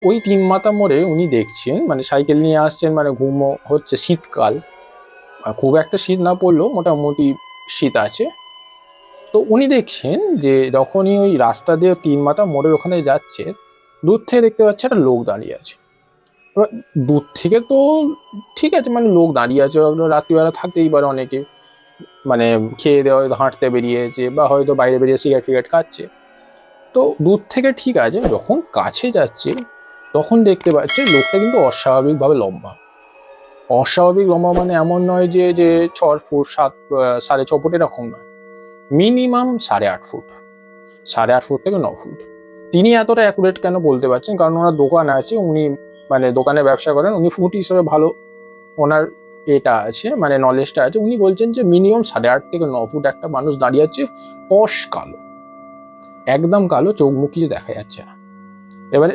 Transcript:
ওই ৩ মাথা মোড়ে উনি দেখছেন, মানে সাইকেল নিয়ে আসছেন, মানে ঘুমো হচ্ছে, শীতকাল, খুব একটা শীত না পড়লেও মোটামুটি শীত আছে। তো উনি দেখছেন যে যখনই ওই রাস্তা দিয়ে ৩ মাথা মোড়ের ওখানে যাচ্ছে, দূর থেকে দেখতে পাচ্ছে একটা লোক দাঁড়িয়ে আছে। এবার দূর থেকে তো ঠিক আছে, মানে লোক দাঁড়িয়ে আছে, রাত্রিবেলা থাকতেই পারে অনেকে, মানে খেয়ে দেওয়া হয়তো হাঁটতে বেরিয়েছে বা হয়তো বাইরে বেরিয়ে সিগারেট ফিগারেট খাচ্ছে। তো দূর থেকে ঠিক আছে, যখন কাছে যাচ্ছে তখন দেখতে পাচ্ছে লোকটা কিন্তু অস্বাভাবিকভাবে লম্বা। অস্বাভাবিক লম্বা মানে এমন নয় যে যে ৬ ফুট ৭.৫ ফুট এরকম নয়, মিনিমাম ৮.৫ ফুট, ৮.৫ ফুট থেকে ৯ ফুট। তিনি এতটা অ্যাকুরেট কেন বলতে পারছেন, কারণ ওনার দোকান আছে, উনি মানে দোকানে ব্যবসা করেন, উনি ফুট হিসেবে ভালো ওনার এটা আছে, মানে নলেজটা আছে। উনি বলছেন যে মিনিমাম ৮.৫ থেকে ৯ ফুট একটা মানুষ দাঁড়িয়ে আছে, কালো, একদম কালো, চোখ মুখ কিছু দেখা যাচ্ছে না। এবারে